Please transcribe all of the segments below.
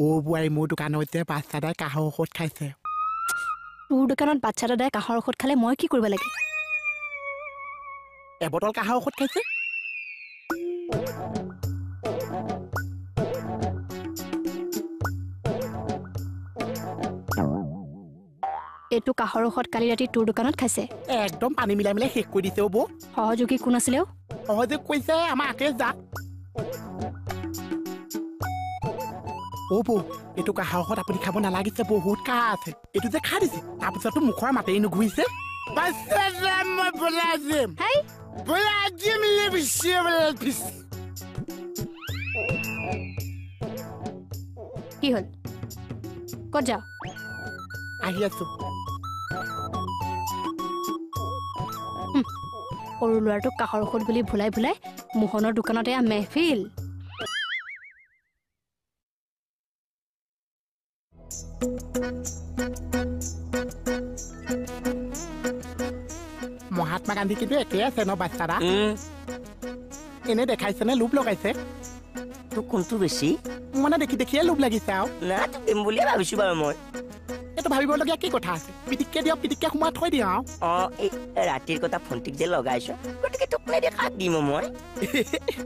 অ' বোৱাৰী মোৰ দোকানত যে বাচ্চা দাই কাহৰ ঔষধ খাইছে। তোৰ দোকানত বাচ্চা দাদাই কাহৰ ঔষধ খালে মই কি কৰিব লাগে? এবটল কাহৰ ঔষধ খাইছে। এইটো কাহৰ ঔষধ কালি ৰাতি তোৰ দোকানত খাইছে। একদম পানী মিলাই মিলাই শেষ কৰি দিছে। বৌ সহযোগী কোন আছিলে? সহযোগ কৈছে আমাৰ আকে যা। অ' বৌ এইটো কাহৰ ঔষধ আপুনি খাব নালাগিছে, বহুত কাহ আছে। এইটো যে খাই দিছে তাৰপিছতো মুখৰ মাতেই নুঘূৰিছে। কি হ'ল? ক'ত যাওঁ? আহি আছো। সৰু ল'ৰাটোক কাহৰ ঔষধ বুলি ভুলাই ভুলাই মোহনৰ দোকানতে মেহফিল। মহাত্মা গান্ধী কিন্তু একেই আছে ন বাচ্চাৰা? এনে দেখাইছে নে লোভ লগাইছে? তোক কোনটো বেছি? মানে দেখি দেখিয়ে লোভ লাগিছে আৰু। না তোক দিম বুলিয়ে ভাবিছো বাৰু মই। এইটো ভাবিবলগীয়া কি কথা আছে? পিটিককে দিয়ক, পিটিককে সোমাই থৈ দিওঁ আৰু। এই ৰাতিৰ কথা ফোনটিক যে লগাইছ গতিকে তোক নেদেখা দিম মই।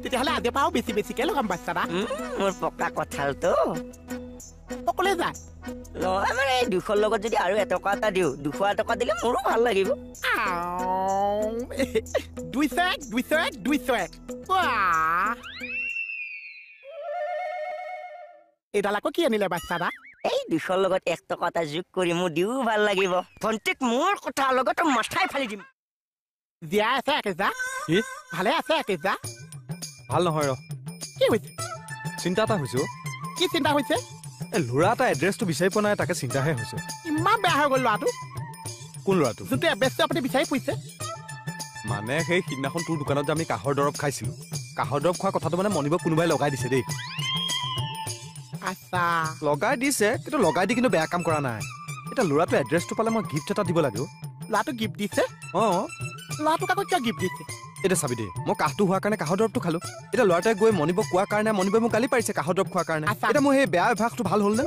তেতিয়াহ'লে আজিৰ পৰাও বেছি বেছিকে লগাম বাচ্চাৰা। মোৰ পকা কঁঠালটো সকলোৱে যায়। নহয় মানে এই 200 লগত যদি আৰু এটকা এটা দিওঁ, 200 টকা দিলে মোৰো ভাল লাগিব। 201 এইডাল আকৌ কি আনিলে বাচ্চাৰা? এই 200 লগত 1 টকা এটা যোগ কৰি মোৰ দিও ভাল লাগিব। ভণ্টিক মোৰ কঁঠালৰ লগত মাথাই ফালি দিম। জীয়াই আছে একেজা? ভালে আছে একেজা? ভাল নহয় ৰ। কি হৈছে? চিন্তা এটা হৈছে। কি চিন্তা হৈছে? এই ল'ৰা এটা এড্ৰেছটো বিচাৰি পোৱা নাই, তাকে চিন্তাহে হৈছে। ইমান বেয়া হৈ গ'ল ল'ৰাটো। কোন ল'ৰাটো? যোনটো এড্ৰেছটো আপুনি বিচাৰি ফুৰিছে। মানে সেই সিদিনাখন তোৰ দোকানত যে আমি কাহৰ দৰৱ খাইছিলো, কাহৰ দৰৱ খোৱা কথাটো মানে মনিব কোনোবাই লগাই দিছে দেই। আচ্ছা লগাই দিছে, কিন্তু লগাই দি কিন্তু বেয়া কাম কৰা নাই। এতিয়া ল'ৰাটো এড্ৰেছটো পালে মই গিফ্ট এটা দিব লাগে। ল'ৰাটো গিফ্ট দিছে? ল'ৰাটোক আকৌ কিয় গিফ্ট দিছে? এতিয়া চাবি দেই, মই কাহটো হোৱাৰ কাৰণে কাহৰ দৰৱটো খালো। এতিয়া ল'ৰাটোৱে গৈ মনিবক কোৱাৰ কাৰণে মনিবই মোক গালি পাৰিছে কাহৰ দৰৱ খোৱাৰ কাৰণে। এতিয়া মোৰ সেই বেয়া অভ্যাসটো ভাল হ'ল নে?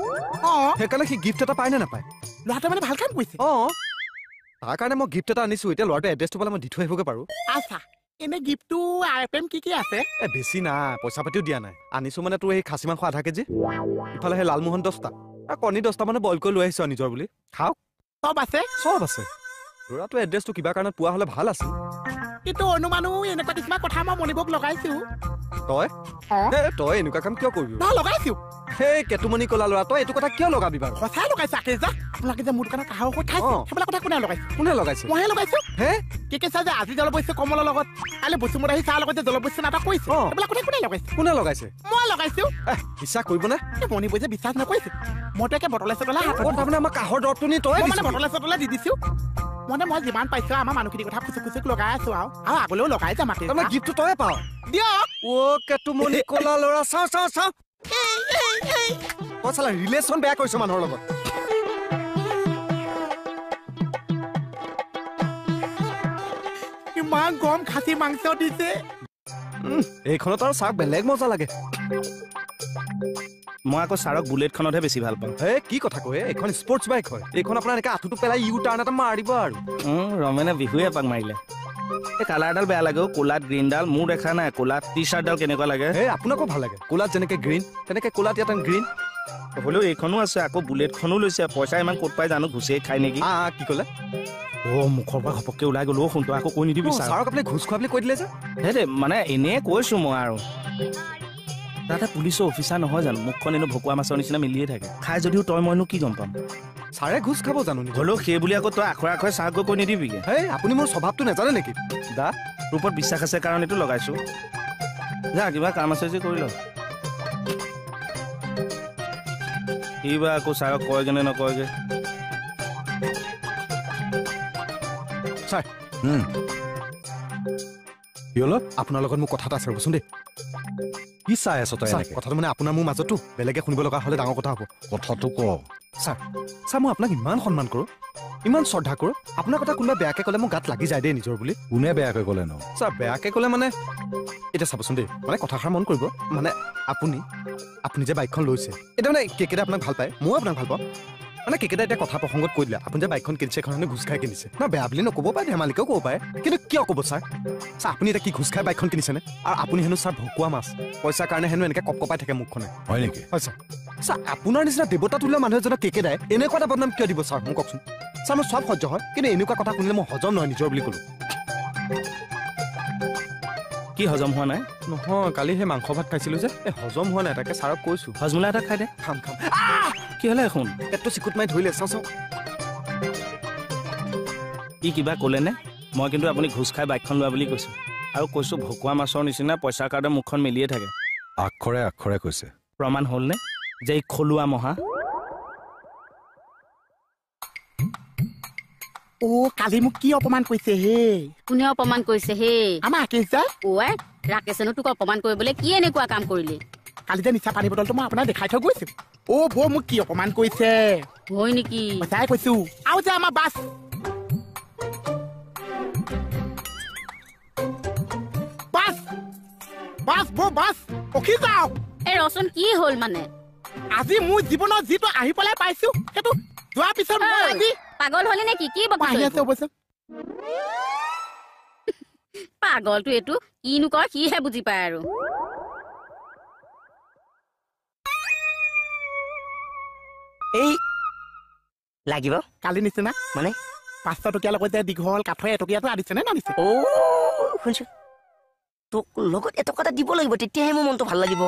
সেইকাৰণে সি গিফ্ট এটা পায় নে নাপায়? ল'ৰাটোৱে মানে ভাল কাম কৰিছে। তাৰ কাৰণে মই গিফ্ট এটা আনিছো। এতিয়া ল'ৰাটোৱে এড্ৰেছটো পালে মই দি থৈ আহিবগে পাৰো। আচ্ছা এনে গিফ্টটো আইটেম কি কি আছে? বেছি নাই, পইচা পাতিও দিয়া নাই। আনিছো মানে তোৰ এই খাচী মাংস 1/2 কেজি, ইফালে সেই লালমোহন 10টা, আৰু কণী 10টা মানে বইল কৰি লৈ আহিছো নিজৰ বুলি। খাওক। চব আছে? চব আছে। ল'ৰাটোৱে এড্ৰেছটো কিবা কাৰণত পোৱা হ'লে ভাল আছিল। কিন্তু অনুমানো এনেকুৱা কিছুমান কথা মই মনিবক লগাইছো। তই এনেকুৱা কাম কিয় কৰিবি? লগাইছো। সেই কেতুমণি কলা ল'ৰা, তই এইটো কথা কিয় লগাবি বাৰু? সঁচাই লগাইছে আকেজা। আপোনালোকে যে মোৰ দোকানত কাহৰ ঔষধ খাইছে, সেইবিলাক কথা কোনে লগাইছে? কোনে লগাইছে? মইহে লগাইছো। কি কৈছা যে আজি জলবস্য কমলৰ লগত, কালি বসুমতাহী চাহৰ লগত যে জলবস্য নাটক কৰিছে, সেইবিলাক কথা কোনে লগাইছে? কোনে লগাইছে? মই লগাইছো। বিশ্বাস কৰিবনে? মনিবই যে বিশ্বাস নকৰিছে। মইতো একে বটলে চটলে তাৰমানে আমাৰ কাহৰ দৰৱটো নি তই মানে বটলে চটলে দি দিছো। মানে মই যিমান পাইছো আমাৰ মানুহখিনিৰ কথা খুচুক খুচুক লগাই আছো আৰু আগলৈও লগাই যাম। তাৰমানে গিফ্টটো তই পাৱ। দিয়ক। কেতুমণি কলা ল'ৰা, চাওঁ চাওঁ চাওঁ। তই চালা ৰিলেশ্যন বেয়া কৰিছ মানুহৰ লগত। ইমান গৰম খাচী মাংস দিছে। এইখনত আৰু চাহ বেলেগ মজা লাগে। মই আকৌ ছাৰক বুলেটখনতহে বেছি ভাল পাওঁ। কি কথা কয়? এইখন স্পৰ্টছ বাইক হয়। এইখন আপোনাৰ এনেকে আঁঠুটো পেলাই ইউ টাৰ্ণ এটা মাৰিব আৰু। ৰমেনে বিহুৱে এপাক মাৰিলে। এই কালাৰডাল বেয়া লাগে। ক'লাত গ্ৰীণডাল মোৰ দেখা নাই। ক'লাত টি চাৰ্টডাল কেনেকুৱা লাগে? আপোনাকো ভাল লাগে। ক'লাত যেনেকে গ্ৰীণ, তেনেকে ক'লাত ইয়াত গ্ৰীণ। হ'লেও এইখনো আছে, আকৌ বুলেটখনো লৈছে। পইচা ইমান ক'ত পাই জানো, ঘুচেই খাই নেকি? কি ক'লে? মুখৰ পৰা ঘপককে ওলাই গ'লো। ফোনটো আকৌ কৈ নিদিবি। ছাৰক আপুনি ঘুচ খোৱা বুলি কৈ দিলে যে। দে মানে এনেই কৈছো মই আৰু। তাতে পুলিচৰ অফিচাৰ নহয় জানো? মুখখন এনেও ভকুৱা মাছৰ নিচিনা মিলিয়ে থাকে। খাই যদিও তই মইনো কি গম পাম? ছাৰে ঘুচ খাব জানো? হ'লেও সেই বুলি আকৌ তই আখৰে আখৰে ছাৰক গৈ কৈ নিদিবিগে। আপুনি মোৰ স্বভাৱটো নাজানে নেকি? দা তোৰ ওপৰত বিশ্বাস আছে কাৰণেতো লগাইছো। যা কিবা কাম আছে যে কৰি ল। কিবা আকৌ ছাৰক কয়গে নে নকয়গে? ছাৰ কি হ'ল? আপোনাৰ লগত মোৰ কথা এটা আছে, ৰ'বচোন দেই। কি চাই আছ তই? কথাটো মানে আপোনাৰ মোৰ মাজতো বেলেগে শুনিব লগা হ'লে ডাঙৰ কথা হ'ব। কথাটো ক। ছাৰ মই আপোনাক ইমান সন্মান কৰোঁ ইমান শ্ৰদ্ধা কৰোঁ আপোনাৰ কথা কোনোবা বেয়াকে ক'লে মোৰ গাত লাগি যায় দেই নিজৰ বুলি কোনে বেয়াকৈ ক'লে ন ছাৰ বেয়াকে ক'লে মানে এতিয়া চাবচোন দেই মানে কথাষাৰ মন কৰিব মানে আপুনি যে বাইকখন লৈছে এতিয়া মানে কেকেটা আপোনাক ভাল পায় ময়ো আপোনাক ভাল পাওঁ মানে কেকেটা এতিয়া কথা প্ৰসংগত কৈ দিলে আপুনি যে বাইকখন কিনিছে এখন ঘোচ খাই কিনিছে ন বেয়া বুলি নক'ব পাৰে ধেমালিকেও ক'ব পাৰে কিন্তু কিয় ক'ব ছাৰ আপুনি এতিয়া কি ঘোচ খাই বাইকখন কিনিছেনে আৰু আপুনি হেনো ছাৰ ভকুৱা মাছ পইচাৰ কাৰণে হেনো এনেকৈ কপকপাই থাকে মুখখনে হয় নেকি হয় ছাৰ আপোনাৰ নিচিনা দেৱতা তুল্য মানুহ এজনক কেকেদাই এনেকুৱা এটা বদনাম কিয় দিব ছাৰ মোক কওকচোন ছাৰ মোৰ চব সহ্য হয় কিন্তু এনেকুৱা কথা শুনিলে মই হজম নহয় নিজৰ বুলি ক'লো কি হজম হোৱা নাই নহয় কালি সেই মাংস ভাত খাইছিলোঁ যে এই হজম হোৱা নাই তাকে ছাৰক কৈছোঁ হজমোলা এটা খাই দে খাম কি হ'লে শুন পেটটো চিকুট মাৰি ধৰিলে চাওঁ ই কিবা ক'লেনে মই কিন্তু আপুনি ঘোচ খাই বাইকখন লোৱা বুলি কৈছোঁ আৰু কৈছোঁ ভকুৱা মাছৰ নিচিনা পইচাৰ কাৰণে মুখখন মিলিয়ে থাকে আখৰে আখৰে কৈছে প্ৰমাণ হ'লনে যে এই খলুৱা মহা কালি মোক কি অপমান কৰিছে হে কোনে অপমান কৰিছে হে আমাৰ আকেশ যায় ওৱাই ৰাকেশেনো তোক অপমান কৰিবলৈ কি এনেকুৱা কাম কৰিলে কালি যে নিচা পানী বটলটো মই আপোনাক দেখাই থৈ গৈছো বৌ মোক কি অপমান কৰিছে হয় নেকি সঁচাই কৈছো আৰু যে আমাৰ বাছ ৰখি যাওক এই ৰচোন কি হ'ল মানে আজি মোৰ জীৱনত যিটো আহি পেলাই পাইছো সেইটো যোৱাৰ পিছত পাগল হলি নেকি কি পাগলটো এইটো কিনো কৰ সিহে বুজি পায় আৰু এই লাগিব কালি নিচিনা মানে 500 টকীয়া লগত যে দীঘল কাঠৰ এটকীয়াটো আনিছে নে নানিছে শুনিছো তোক লগত এটকা এটা দিব লাগিব তেতিয়াহে মোৰ মনটো ভাল লাগিব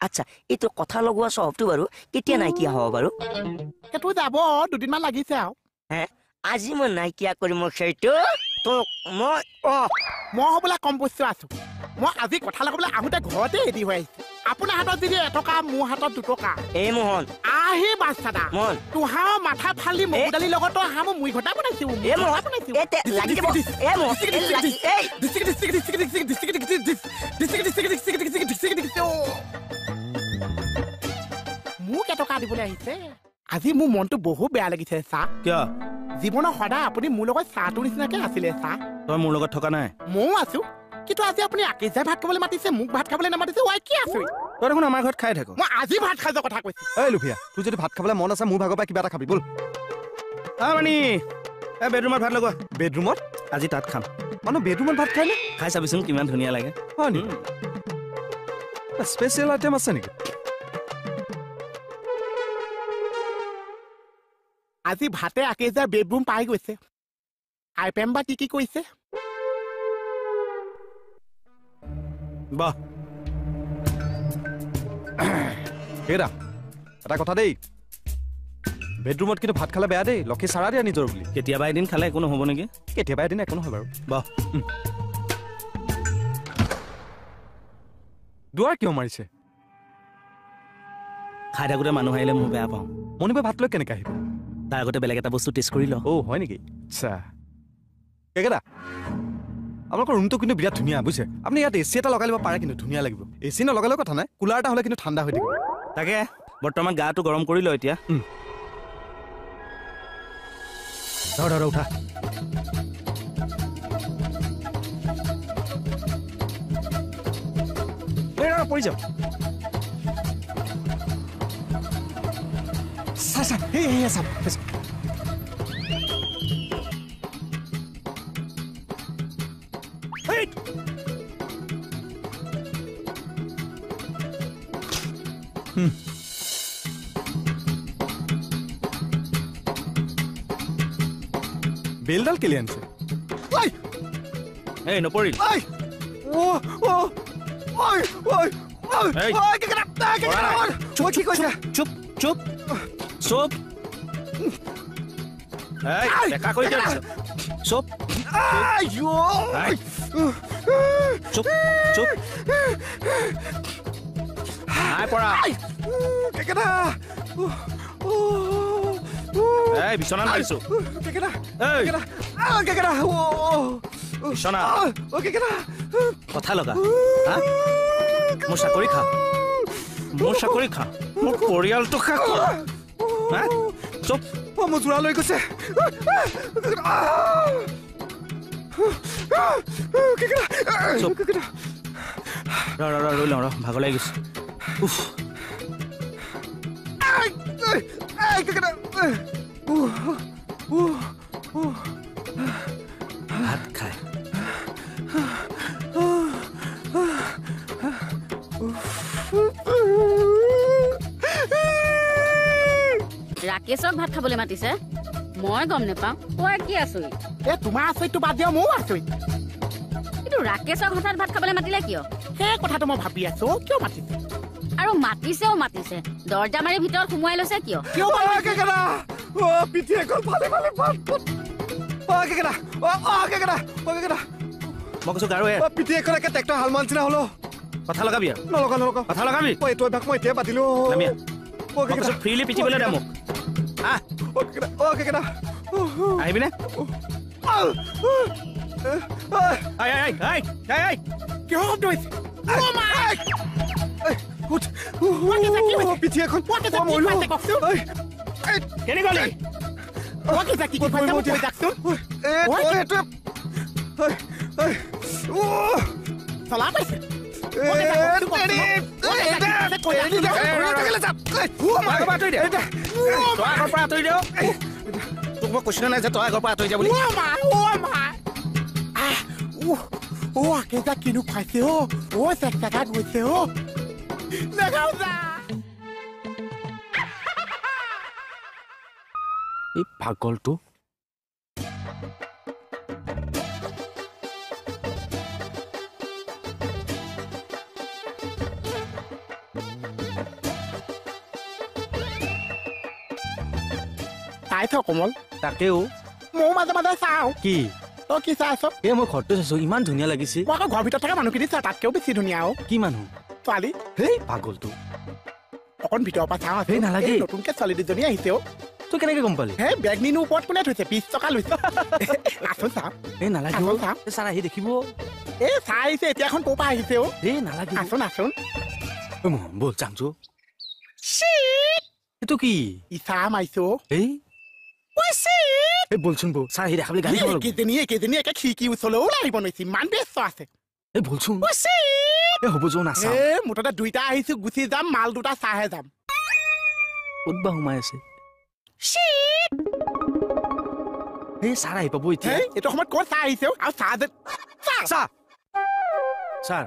আচ্ছা এইটো কথা লগোৱা স্বভাৱটো বাৰু কেতিয়া নাইকিয়া হ'ব বাৰু সেইটো যাব দুদিনমান লাগিছে আৰু আজি মই নাইকিয়া কৰিম সেইটো তোক মই হ'বলৈ কম বস্তু আছো মই আজি কথা লগাবলৈ আহোঁতে ঘৰতে ৰেডি হৈ আহিছো আপোনাৰ হাতত যদি এটকা মোৰ হাতত 2 টকা এই মোহন আহি বাছ দাদা মোহন তোহাৰ মাথা ফালি মগু দালি লগত মই মুই ঘটা বনাইছো মোক এটকা দিবলৈ আহিছে আজি মোৰ মনটো বহুত বেয়া লাগিছে চাহ কিয় জীৱনৰ সদায় আপুনি মোৰ লগত চাহটোৰ নিচিনাকে আছিলে চাহ তই মোৰ লগত থকা নাই ময়ো আছো কিন্তু আজি আপুনি আকেশ যাই ভাত খাবলৈ মাতিছে মোক ভাত খাবলৈ নামাতিছে কি আছে তই দেখোন আমাৰ ঘৰত খাই থাক মই আজি ভাত খাই যোৱা কথা কৈছো এই লুফিয়া তোৰ যদি ভাত খাবলৈ মন আছে মোৰ ভাগৰ পৰা কিবা এটা খাবি বল মানি এই বেডৰুমত ভাত লগোৱা বেডৰুমত আজি তাত খাম মানুহ বেডৰুমত ভাত খাই নে খাই চাবিচোন কিমান ধুনীয়া লাগে হয় নি স্পেচিয়েল আইটেম আছে নেকি আজি ভাতে আকেশ যাই বেডৰুম পাই গৈছে আইটেম বা কি কৈছে বাহ হেৰা এটা কথা দেই বেডৰুমত কিন্তু ভাত খালে বেয়া দেই লক্ষী চাৰা দিয়া নিজৰ বুলি কেতিয়াবা এদিন খালে একো নহ'ব নেকি কেতিয়াবা এদিন একো নহয় বাৰু বাহ দুৱাৰ কিয় মাৰিছে খাই থাকোঁতে মানুহ আহিলে মোৰ বেয়া পাওঁ মণিবাই ভাত লৈ কেনেকৈ আহিব তাৰ আগতে বেলেগ এটা বস্তু টেষ্ট কৰি ল হয় নেকি আচ্ছা কেকেটা আপোনালোকৰ ৰুমটো কিন্তু বিৰাট ধুনীয়া বুজিছে আপুনি ইয়াত এচি এটা লগাই ল'ব পাৰে কিন্তু ধুনীয়া লাগিব এচি নলগালেও কথা নাই কুলাৰ এটা হ'লে কিন্তু ঠাণ্ডা হৈ থাকিব তাকে বৰ্তমান গাটো গৰম কৰি ল এতিয়া উঠা পৰি যাওক বেলডাল কেলে আনিছে এই নপৰিল কি কৈছে চুপ চুপ চুপ দেখা কৰি চুপ চুপ চুপ নাই পৰা বিচনাত মাৰিছো বিচনা কথা লগা মোৰ চাকৰি খা মোৰ পৰিয়ালটো খা হা চুপ মোৰ জোৰা লৈ গৈছে চুপ ৰৈ লওঁ ভাগৰ লাগি গৈছে উফ ভাত খায় ৰাকেশক ভাত খাবলৈ মাতিছে মই গম নাপাওঁ তই কি আছই এ তোমাৰ আচৰিতটো বাদ দিয়া ময়ো আচৰিত কিন্তু ৰাকেশক হঠাৎ ভাত খাবলৈ মাতিলে কিয় সেই কথাটো মই ভাবি আছো কিয় মাতিছে আৰু মাতিছেও মাতিছে দৰ্জা মাৰি ভিতৰত সোমোৱাই লৈছে কিয় কিয় পিঠি এখন ভালে ভালে মই কৈছো গাৰু পিঠি এখন একে ট্ৰেক্টৰ হাল মানচিনা হলো কথা লগাবি আৰু নলগা নলগা কথা লগাবি এইটো অভ্যাস মই এতিয়া পাতিলো নামি মই কৈছো ফ্ৰীলি পিটিবলৈ দে মোক আহ আহিবি নে কিয় শব্দ হৈছে পিঠি এখন কেনেকৈ চলা পাইছে তোক মই কৈছিলো নাই যে তই আগৰ পৰা আঁতৰি যা বুলি আকেজা কিনো খুৱাইছে চেকা গৈছে নেগাও যা এই পাগলটো চাই থ কোমল তাকেও ময়ো মাজে মাজে চাওঁ কি তই কি চাই আছ এই মই ঘৰটো চাইছো ইমান ধুনীয়া লাগিছে মই আকৌ ঘৰৰ ভিতৰত থকা মানুহখিনি চাওঁ তাতকেও বেছি ধুনীয়া কি মানুহ ছোৱালী হেই পাগলটো অকণ ভিতৰৰ পৰা চাওঁ হেই নালাগে নতুনকে ছোৱালী দুজনী আহিছে তই কেনেকে গম পালি হে বেগ নিনো ওপৰত কোনে থৈছে 20 টকা লৈছে আচোন চাওঁ এই নালাগে আচোন চাওঁ ছাৰ আহি দেখিব এই চাই আহিছে এতিয়া এখন ক'ৰ পৰা আহিছে এই নালাগে আচোন মোহন ব'ল যামছো এইটো কি ইচা মাৰিছো এই বলচোন বৌ ছাৰ আহি দেখা বুলি গালি কেইজনী একে খিৰিকী ওচৰলৈ ওলাই আহিব নোৱাৰিছে ইমান ব্যস্ত আছে এই বলচোন এই হ'ব যোৱা নাচা মুঠতে দুইটা আহিছো গুচি যাম মাল দুটা চাহে যাম ক'ত বা সোমাই আছে এই ছাৰ আহি পাব এতিয়া এইটো সময়ত ক'ত চাহ আহিছে আৰু চাহ ছাৰ